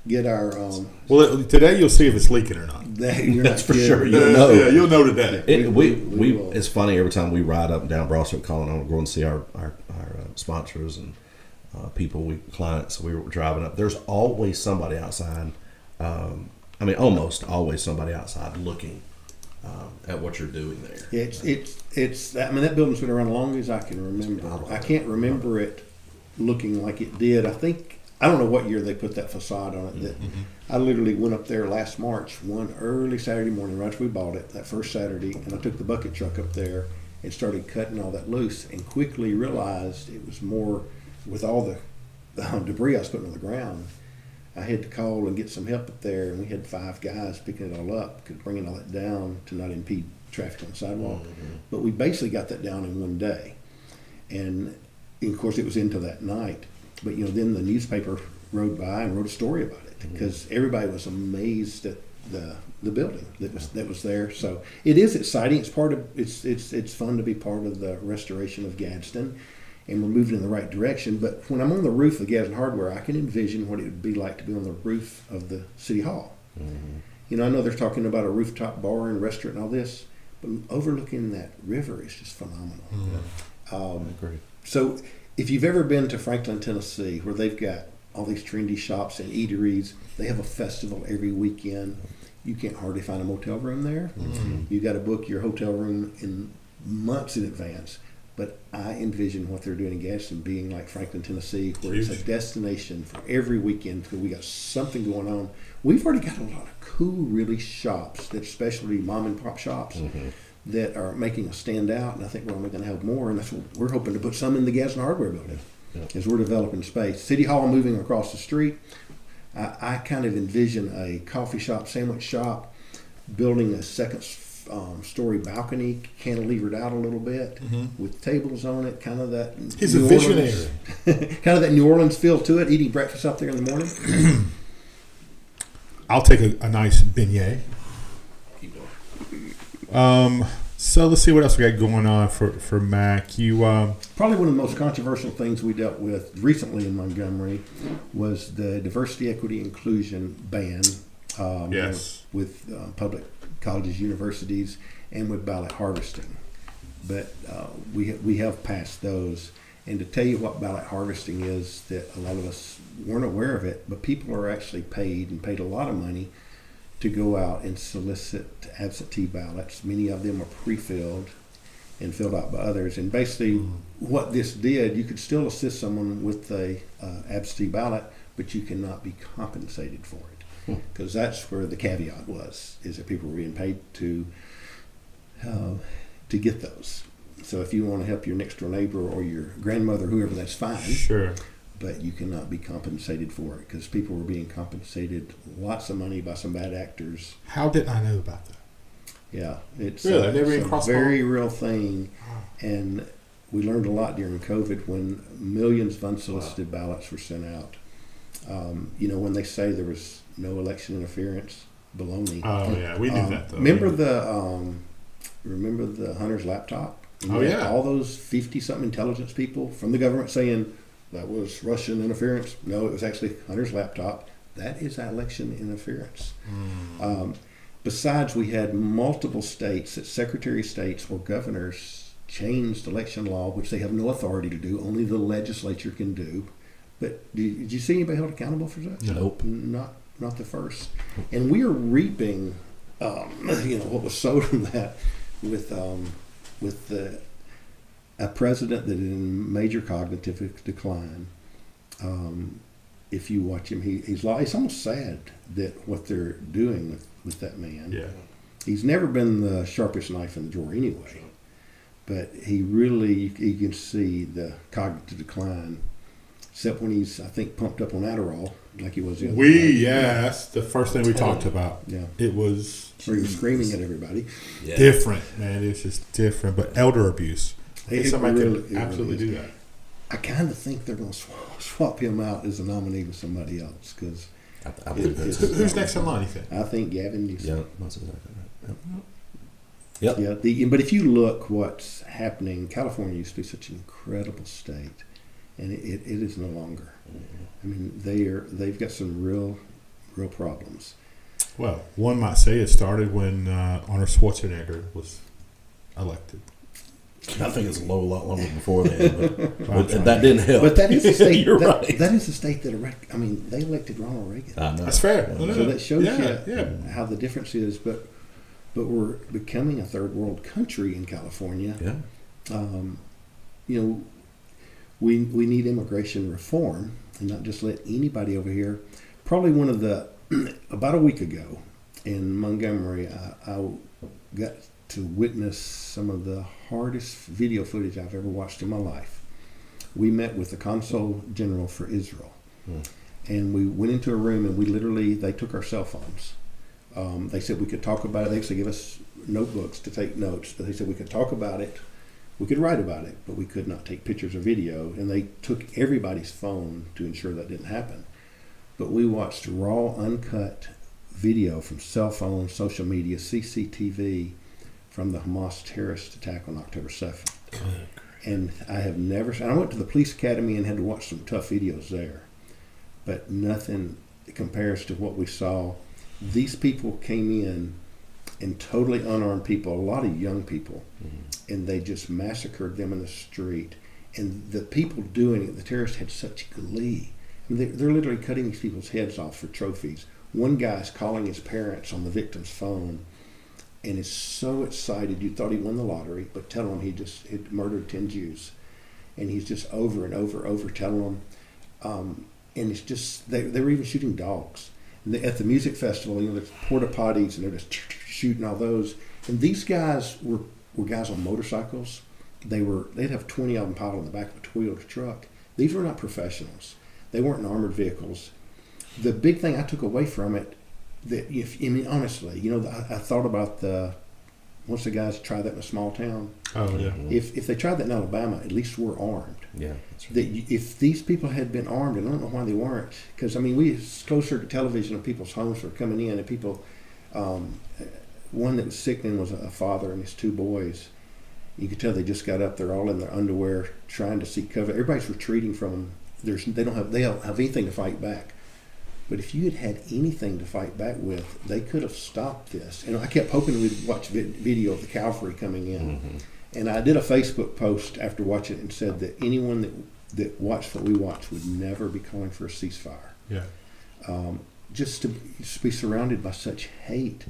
get our. well, today you'll see if it's leaking or not. That's for sure. You You'll know. Yeah, you'll know today. We We will. it's funny every time we ride up and down Broad Street calling on, go and see our sponsors and clients. We were driving up. There's always somebody outside. Almost always somebody outside looking at what you're doing there. It's. I mean, that building's been around as long as I can remember. I can't remember it looking like it did. I don't know what year they put that facade on it. That I literally went up there last March, one early Saturday morning, right after we bought it, that first Saturday, and I took the bucket truck up there and started cutting all that loose, and quickly realized it was more with all the debris I was putting on the ground. I had to call and get some help up there, and we had 5 guys picking it all up, bringing all that down to not impede traffic on the sidewalk. But we basically got that down in one day, and of course it was into that night. But then the newspaper rode by and wrote a story about it because everybody was amazed at the building that was there. So it is exciting. It's part of it's fun to be part of the restoration of Gadsden. And we're moving in the right direction. But when I'm on the roof of Gadsden Hardware, I can envision what it would be like to be on the roof of the City Hall. I know they're talking about a rooftop bar and restaurant and all this, but overlooking that river is just phenomenal. I agree. So if you've ever been to Franklin, Tennessee, where they've got all these trendy shops and eateries, they have a festival every weekend. You can't hardly find a motel room there. You got to book your hotel room in months in advance. But I envision what they're doing in Gadsden being like Franklin, Tennessee, where it's a destination for every weekend because we got something going on. We've already got a lot of cool, really shops, that especially mom and pop shops, that are making us stand out. And I think we're only going to have more. And that's what we're hoping to put some in the Gadsden Hardware building as we're developing space. City Hall moving across the street. I kind of envision a coffee shop, sandwich shop, building a second story balcony, cantilevered out a little bit with tables on it, kind of that. He's a visionary. Kind of that New Orleans feel to it, eating breakfast out there in the morning. I'll take a nice beignet. Keep going. So let's see what else we got going on for Mack. You Probably one of the most controversial things we dealt with recently in Montgomery was the diversity, equity, inclusion ban. Yes. With public colleges, universities, and with ballot harvesting. But we have passed those. And to tell you what ballot harvesting is, that a lot of us weren't aware of it, but people are actually paid a lot of money to go out and solicit absentee ballots. Many of them are pre-filled and filled out by others. And basically what this did, you could still assist someone with a absentee ballot, but you cannot be compensated for it. Because that's where the caveat was, is that people were being paid to get those. So if you want to help your next door neighbor or your grandmother, whoever, that's fine. sure. But you cannot be compensated for it because people were being compensated lots of money by some bad actors. How did I know about that? Yeah, it's Really? I never even a crossed my very real thing. And we learned a lot during COVID when millions of unsolicited ballots were sent out. When they say there was no election interference, baloney. Oh yeah, we knew that though. Remember the Hunter's laptop? And Oh, you had yeah. all those 50-something intelligence people from the government saying that was Russian interference. No, it was actually Hunter's laptop. That is election interference. Besides, we had multiple states that Secretary of States or governors changed election law, which they have no authority to do. Only the legislature can do. But did you see anybody held accountable for that? Nope. Not the first. And we are reaping, what was sowed from that with a president that is in major cognitive decline. If you watch him, it's almost sad that what they're doing with that man. Yeah. He's never been the sharpest knife in the drawer anyway, but you can see the cognitive decline, except when he's, I think, pumped up on Adderall like he was the other night. That's the first thing we talked about. Yeah. It was Where he was screaming at everybody. Yeah. different, man. It's just different. But elder abuse. Somebody really- could absolutely really do that. I kind of think they're going to swap him out as a nominee with somebody else because I believe that's Who's next in line, you think? I think Gavin Newsom. Yeah, that's exactly right. Yep. Yeah, but if you look what's happening, California used to be such an incredible state, and it is no longer. I mean, they've got some real problems. Well, one might say it started when Arnold Schwarzenegger was elected. I think it's a lot longer before then, but that didn't help. But that is the state. You're right. That is the state that they elected Ronald Reagan. I know. That's fair. So that shows Yeah. how the difference is. But we're becoming a third world country in California. Yeah. We need immigration reform and not just let anybody over here. Probably about a week ago in Montgomery, I got to witness some of the hardest video footage I've ever watched in my life. We met with the Consul General for Israel, and we went into a room and they took our cell phones. They said we could talk about it. They actually gave us notebooks to take notes, but they said we could talk about it, we could write about it, but we could not take pictures or video, and they took everybody's phone to ensure that didn't happen. But we watched raw, uncut video from cell phones, social media, CCTV, from the Hamas terrorist attack on October 7th. And I went to the police academy and had to watch some tough videos there, but nothing compares to what we saw. These people came in and totally unarmed people, a lot of young people, and they just massacred them in the street. And the people doing it, the terrorists had such glee. I mean, they're literally cutting these people's heads off for trophies. One guy's calling his parents on the victim's phone and is so excited you thought he won the lottery, but tell him he'd murdered 10 Jews. And he's just over and over telling them. And it's just, they were even shooting dogs. And at the music festival, there's porta potties and they're just shooting all those. And these guys were guys on motorcycles. They'd have 20 of them piled on the back of a Toyota truck. These were not professionals. They weren't in armored vehicles. The big thing I took away from it, honestly, I thought about once the guys tried that in a small town. Oh, yeah. If they tried that in Alabama, at least we're armed. Yeah, that's right. If these people had been armed, and I don't know why they weren't, because we closer to television of people's homes were coming in, and people, one that was sickening was a father and his 2 boys. You could tell they just got up. They're all in their underwear, trying to seek cover. Everybody's retreating from them. They don't have anything to fight back. But if you had anything to fight back with, they could have stopped this. And I kept hoping we'd watch video of the cavalry coming in. And I did a Facebook post after watching it and said that anyone that watched what we watched would never be calling for a ceasefire. Yeah. Just to be surrounded by such hate.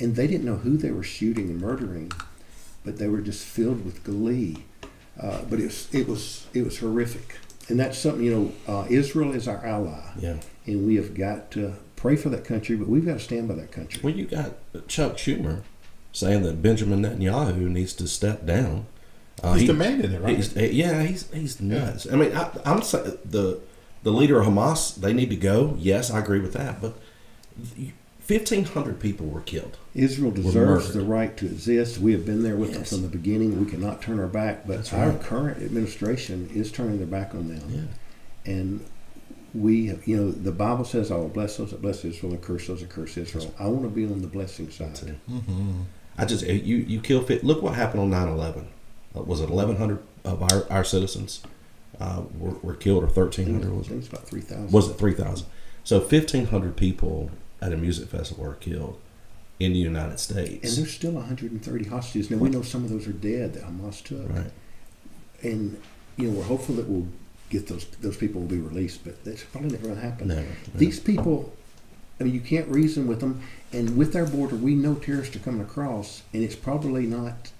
And they didn't know who they were shooting and murdering, but they were just filled with glee. But it was horrific. And that's something, Israel is our ally. Yeah. And we have got to pray for that country, but we've got to stand by that country. Well, you got Chuck Schumer saying that Benjamin Netanyahu needs to step down. He's demanding it, right? He's nuts. Yeah. I mean, I'm saying the leader of Hamas, they need to go. Yes, I agree with that. But 1,500 people were killed. Israel deserves the right to exist. We have been there with them from the beginning. We cannot turn our back. But our current administration is turning their back on them. Yeah. And we have, the Bible says, I will bless those that bless Israel and curse those that curse Israel. I want to be on the blessing side. I just, you kill fit. Look what happened on 9/11. Was it 1,100 of our citizens were killed, or 1,300 I was think it? it's about 3,000. Was it 3,000? So 1,500 people at a music festival are killed in the United States. And there's still 130 hostages. Now, we know some of those are dead that Hamas took. Right. And, we're hopeful that we'll get those people will be released, but that's probably never going to happen. Never. These people, you can't reason with them. And with our border, we know terrorists are coming across, and it's probably not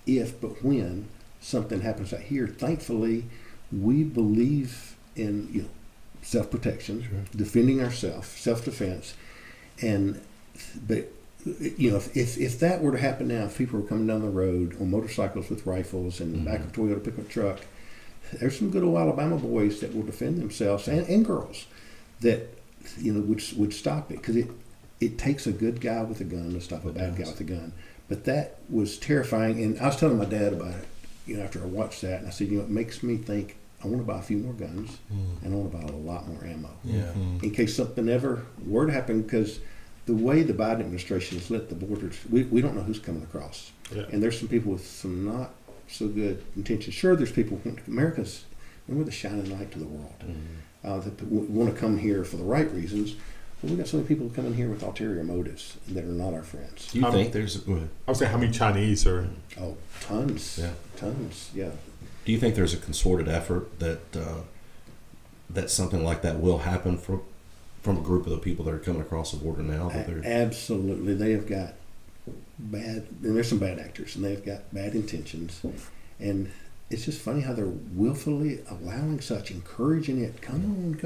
if, but when something happens out here. Thankfully, we believe in self-protection, defending ourselves, self-defense, but if that were to happen now, if people were coming down the road on motorcycles with rifles and the back of a Toyota pickup truck, there's some good old Alabama boys that will defend themselves, and girls that would stop it, because it takes a good guy with a gun to stop a bad guy with a gun. But that was terrifying, and I was telling my dad about it, after I watched that, and I said, it makes me think I want to buy a few more guns, and I want to buy a lot more ammo, in case something ever were to happen, because the way the Biden administration has lit the borders, we don't know who's coming across. Yeah. And there's some people with some not so good intentions. Sure, there's people who America's, and we're the shining light to the world. That want to come here for the right reasons, but we've got so many people coming here with ulterior motives that are not our friends. Do you think there's... Go ahead. I would say, how many Chinese are... Oh, tons. Yeah. Tons, yeah. Do you think there's a concerted effort that something like that will happen from a group of the people that are coming across the border now? Absolutely. They have got and there's some bad actors, and they've got bad intentions. And it's just funny how they're willfully allowing such, encouraging it. Come on.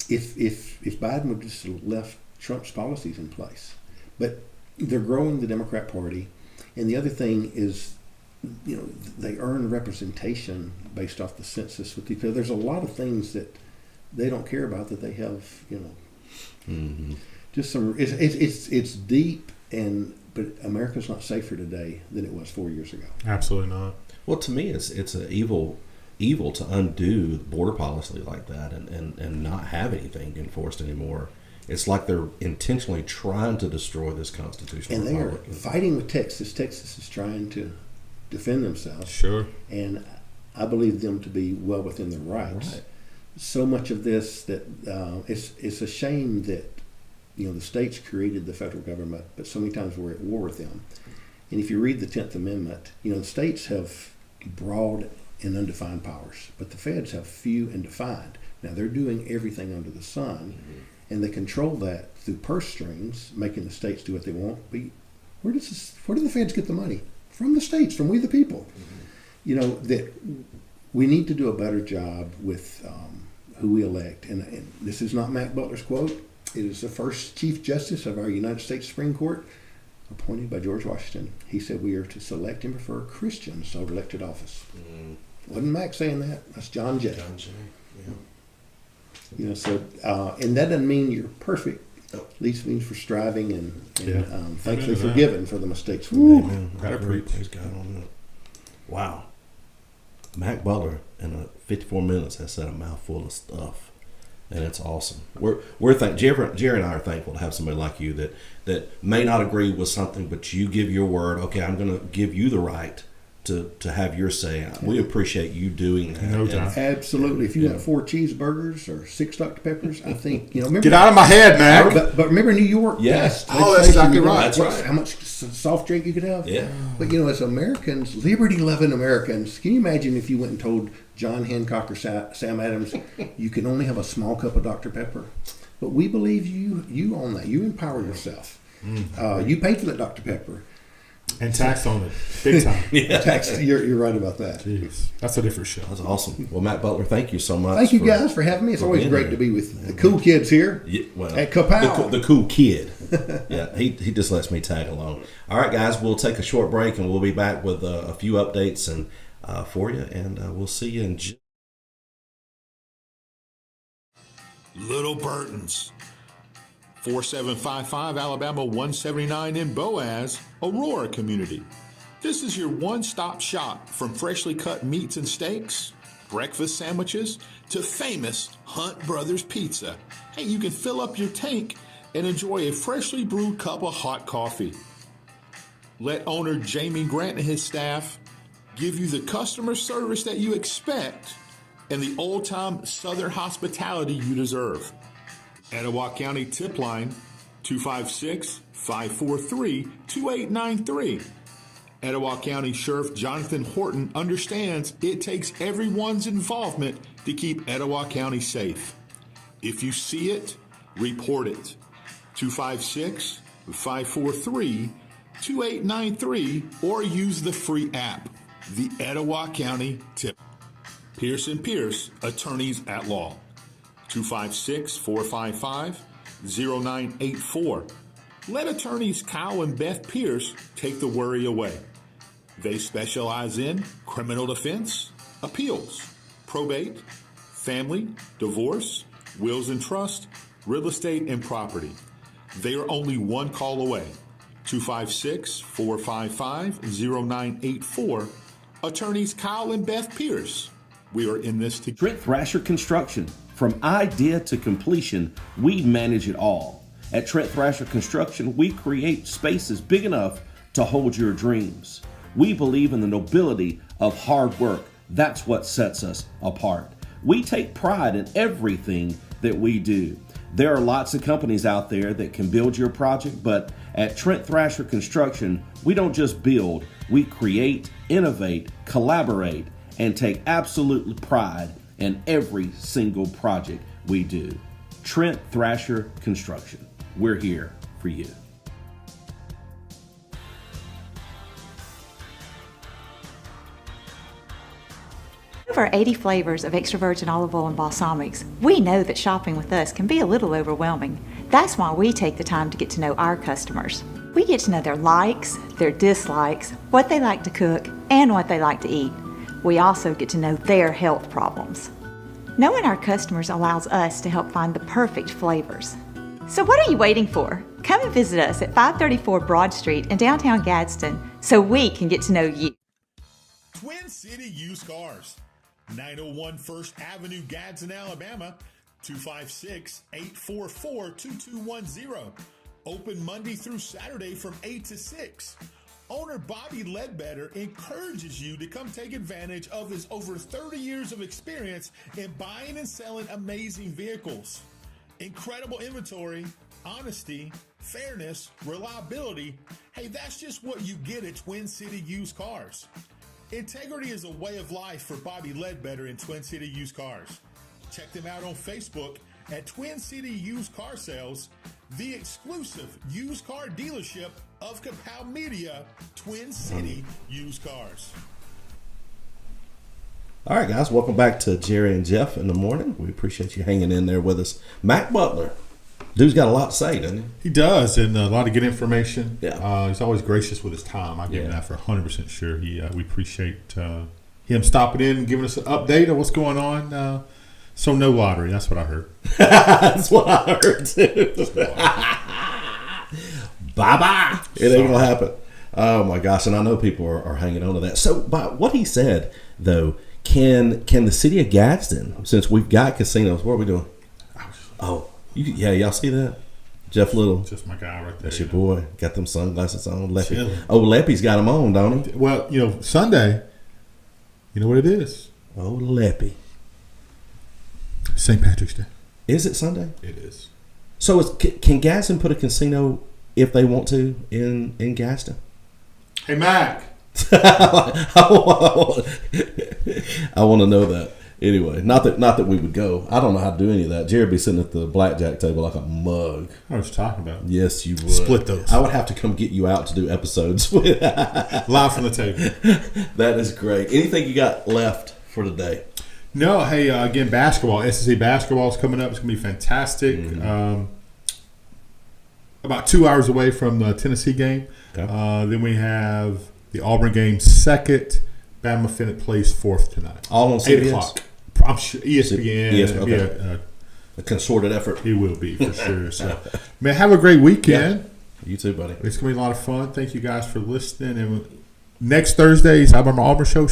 If Biden would just have left Trump's policies in place. But they're growing the Democrat Party. And the other thing is, they earn representation based off the census with people. There's a lot of things that they don't care about that they have, just some. It's deep, but America's not safer today than it was 4 years ago. Absolutely not. Well, to me, it's an evil to undo border policy like that and not have anything enforced anymore. It's like they're intentionally trying to destroy this constitutional and they republic. are fighting with Texas. Texas is trying to defend themselves. Sure. And I believe them to be well within their rights. Right. So much of this that it's a shame that the states created the federal government, but so many times we're at war with them. And if you read the 10th Amendment, the states have broad and undefined powers, but the feds have few and defined. Now they're doing everything under the sun, and they control that through purse strings, making the states do what they want. But where do the feds get the money? From the states, from we the people. That we need to do a better job with who we elect. And this is not Mack Butler's quote. It is the first Chief Justice of our United States Supreme Court, appointed by George Washington. He said we are to select and prefer Christians to elected office. Wasn't Mack saying that? That's John Jay. John Jay, And that doesn't mean you're perfect. At least means for striving and thankfully forgiven for the mistakes we made. Amen. Gotta preach. Praise God on that. Wow. Mack Butler in 54 minutes has said a mouthful of stuff, and it's awesome. Jerry and I are thankful to have somebody like you that may not agree with something, but you give your word. Okay, I'm going to give you the right to have your say. We appreciate you doing that. No doubt. Absolutely. If you want 4 cheeseburgers or 6 Dr. Peppers, I think, remember. Get out of my head, Mac. But remember New York? Yes. Oh, that's exactly right. That's right. How much soft drink you could have? Yeah. But, as Americans, liberty-loving Americans, can you imagine if you went and told John Hancock or Sam Adams, you can only have a small cup of Dr. Pepper? But we believe you own that. You empower yourself. You paid for that Dr. Pepper. And taxed on it. Big time. Taxed. You're right about that. Jeez. That's a different show. That's awesome. Well, Mack Butler, thank you so much. Thank you guys for having me. It's always great to be with the cool kids here at Kapow. The cool kid. Yeah, he just lets me tag along. All right, guys, we'll take a short break, and we'll be back with a few updates and for you, and we'll see you in Little Burton's. 4755 Alabama 179 in Boaz, Aurora community. This is your one-stop shop from freshly cut meats and steaks, breakfast sandwiches, to famous Hunt Brothers Pizza. Hey, you can fill up your tank and enjoy a freshly brewed cup of hot coffee. Let owner Jamie Grant and his staff give you the customer service that you expect and the old-time Southern hospitality you deserve. Etowah County tip line 256-543-2893. Etowah County Sheriff Jonathan Horton understands it takes everyone's involvement to keep Etowah County safe. If you see it, report it. 256-543-2893 or use the free app, the Etowah County Tip. Pierce & Pierce, attorneys at law. 256-455-0984. Let attorneys Kyle and Beth Pierce take the worry away. They specialize in criminal defense, appeals, probate, family, divorce, wills and trust, real estate, and property. They are only one call away. 256-455-0984. Attorneys Kyle and Beth Pierce. We are in this together. Trent Thrasher Construction. From idea to completion, we manage it all. At Trent Thrasher Construction, we create spaces big enough to hold your dreams. We believe in the nobility of hard work. That's what sets us apart. We take pride in everything that we do. There are lots of companies out there that can build your project, but at Trent Thrasher Construction, we don't just build, we create, innovate, collaborate, and take absolute pride in every single project we do. Trent Thrasher Construction. We're here for you. Over 80 flavors of extra virgin olive oil and balsamics. We know that shopping with us can be a little overwhelming. That's why we take the time to get to know our customers. We get to know their likes, their dislikes, what they like to cook, and what they like to eat. We also get to know their health problems. Knowing our customers allows us to help find the perfect flavors. So what are you waiting for? Come and visit us at 534 Broad Street in downtown Gadsden so we can get to know you. Twin City Used Cars. 901 First Avenue, Gadsden, Alabama. 256-844-2210. Open Monday through Saturday from 8 to 6. Owner Bobby Ledbetter encourages you to come take advantage of his over 30 years of experience in buying and selling amazing vehicles. Incredible inventory, honesty, fairness, reliability. Hey, that's just what you get at Twin City Used Cars. Integrity is a way of life for Bobby Ledbetter in Twin City Used Cars. Check them out on Facebook at Twin City Used Car Sales, the exclusive used car dealership of Kapow Media, Twin City Used Cars. All right, guys, welcome back to Jerry and Jeff in the morning. We appreciate you hanging in there with us. Mack Butler, dude's got a lot to say, doesn't he? He does, and a lot of good information. Yeah. He's always gracious with his time. I give him that for 100% sure. We appreciate him stopping in and giving us an update on what's going on. So no lottery. That's what I heard. That's what I heard too. Bye-bye. It ain't going to happen. Oh, my gosh. And I know people are hanging on to that. So, by what he said, though, can the city of Gadsden, since we've got casinos, what are we doing? Oh, y'all see that? Jeff Little. Just my guy right there. That's your boy. Got them sunglasses on. Leppy. Chilling. Oh, Leppy's got them on, don't he? Well, Sunday, you know what it is? Oh, Leppy. St. Patrick's Day. Is it Sunday? It is. So can Gadsden put a casino if they want to in Gadsden? Hey, Mac. I want to know that. Anyway, not that we would go. I don't know how to do any of that. Jared be sitting at the blackjack table like a mug. I was talking about. Yes, you would. Split those. I would have to come get you out to do episodes with live from the table. That is great. Anything you got left for today? No. Hey, again, basketball. SEC basketball is coming up. It's going to be fantastic. Mm-hmm. About 2 hours away from the Tennessee game. Okay. Then we have the Auburn game second. Bama Finnet plays fourth tonight. All on 8 CBS? o'clock. I'm sure ESPN. ESPN, okay. Yeah, A concerted effort. it will be for sure. So, man, have a great weekend. Yeah. You too, buddy. It's going to be a lot of fun. Thank you guys for listening. And next Thursday's Alabama Auburn show.